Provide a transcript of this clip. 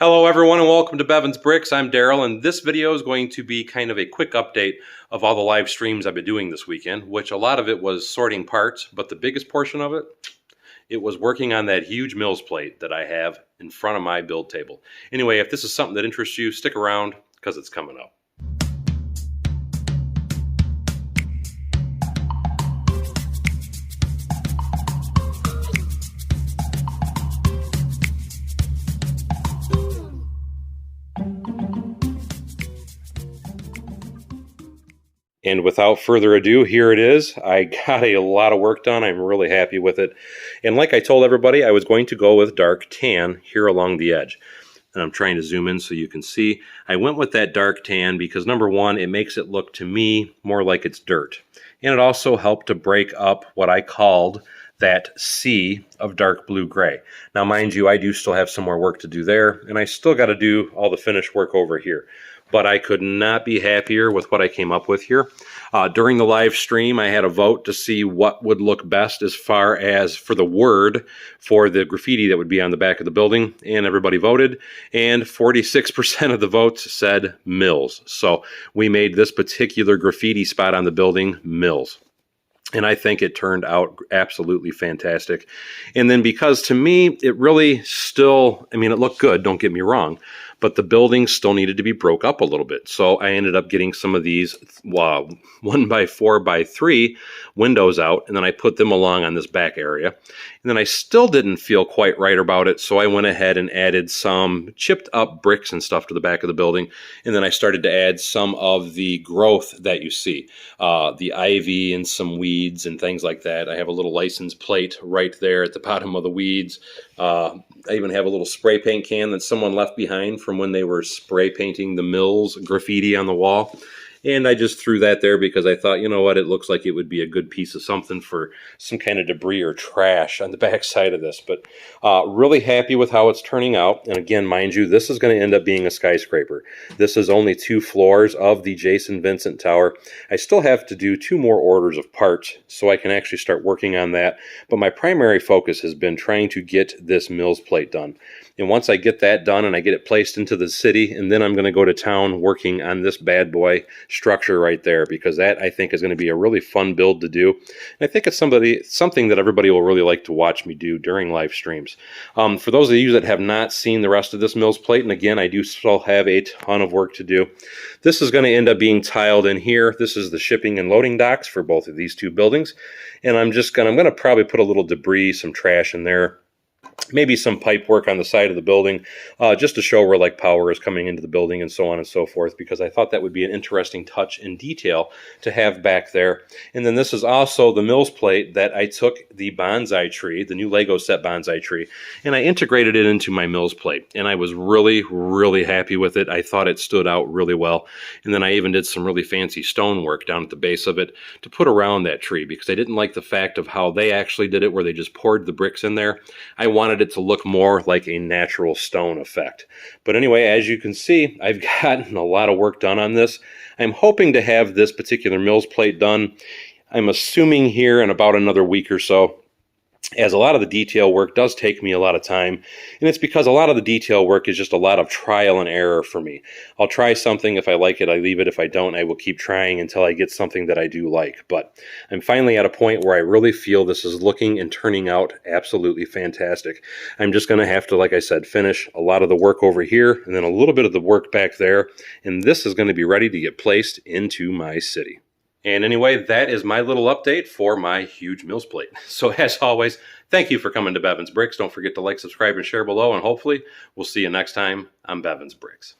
Hello everyone and welcome to Bevins Bricks. I'm Daryl, and this video is going to be kind of a quick update of all the live streams I've been doing this weekend, which a lot of it was sorting parts, but the biggest portion of it was working on that huge mills plate that I have in front of my build table. Anyway, if this is something that interests you, stick around because it's coming up. And without further ado, here it is. I got a lot of work done. I'm really happy with it. And like I told everybody, I was going to go with dark tan here along the edge. And I'm trying to zoom in so you can see. I went with that dark tan because number one, it makes it look to me more like it's dirt. And it also helped to break up what I called that sea of dark blue gray. Now, mind you, I do still have some more work to do there, and I still got to do all the finish work over here. But I could not be happier with what I came up with here. During the live stream, I had a vote to see what would look best as far as for the word for the graffiti that would be on the back of the building, and everybody voted, and 46% of the votes said Mills. So we made this particular graffiti spot on the building Mills. And I think it turned out absolutely fantastic. And then because to me, it really still, I mean, it looked good, don't get me wrong, but the building still needed to be broke up a little bit. So I ended up getting some of these 1x4x3 windows out, and then I put them along on this back area. And then I still didn't feel quite right about it, so I went ahead and added some chipped up bricks and stuff to the back of the building. And then I started to add some of the growth that you see, the ivy and some weeds and things like that. I have a little license plate right there at the bottom of the weeds. I even have a little spray paint can that someone left behind from when they were spray painting the Mills graffiti on the wall. And I just threw that there because I thought, you know what, it looks like it would be a good piece of something for some kind of debris or trash on the back side of this. But really happy with how it's turning out. And again, mind you, this is going to end up being a skyscraper. This is only 2 floors of the Jason Vincent Tower. I still have to do 2 more orders of parts so I can actually start working on that. But my primary focus has been trying to get this Mills plate done. And once I get that done and I get it placed into the city, and then I'm going to go to town working on this bad boy structure right there, because that I think is going to be a really fun build to do. And I think it's something that everybody will really like to watch me do during live streams. For those of you that have not seen the rest of this Mills plate, and again, I do still have a ton of work to do, this is going to end up being tiled in here. This is the shipping and loading docks for both of these 2 buildings. And I'm going to probably put a little debris, some trash in there. Maybe some pipe work on the side of the building, just to show where like power is coming into the building and so on and so forth, because I thought that would be an interesting touch and detail to have back there. And then this is also the Mills plate that I took the bonsai tree, the new Lego set bonsai tree, and I integrated it into my Mills plate. And I was really, really happy with it. I thought it stood out really well. And then I even did some really fancy stone work down at the base of it to put around that tree, because I didn't like the fact of how they actually did it, where they just poured the bricks in there. I wanted it to look more like a natural stone effect. But anyway, as you can see, I've gotten a lot of work done on this. I'm hoping to have this particular Mills plate done, I'm assuming here in about another week or so, as a lot of the detail work does take me a lot of time, and it's because a lot of the detail work is just a lot of trial and error for me. I'll try something, if I like it, I leave it. If I don't, I will keep trying until I get something that I do like. But I'm finally at a point where I really feel this is looking and turning out absolutely fantastic. I'm just going to have to, like I said, finish a lot of the work over here, and then a little bit of the work back there, and this is going to be ready to get placed into my city. And anyway, that is my little update for my huge Mills plate. So as always, thank you for coming to Bevins Bricks. Don't forget to like, subscribe, and share below, and hopefully we'll see you next time on Bevins Bricks.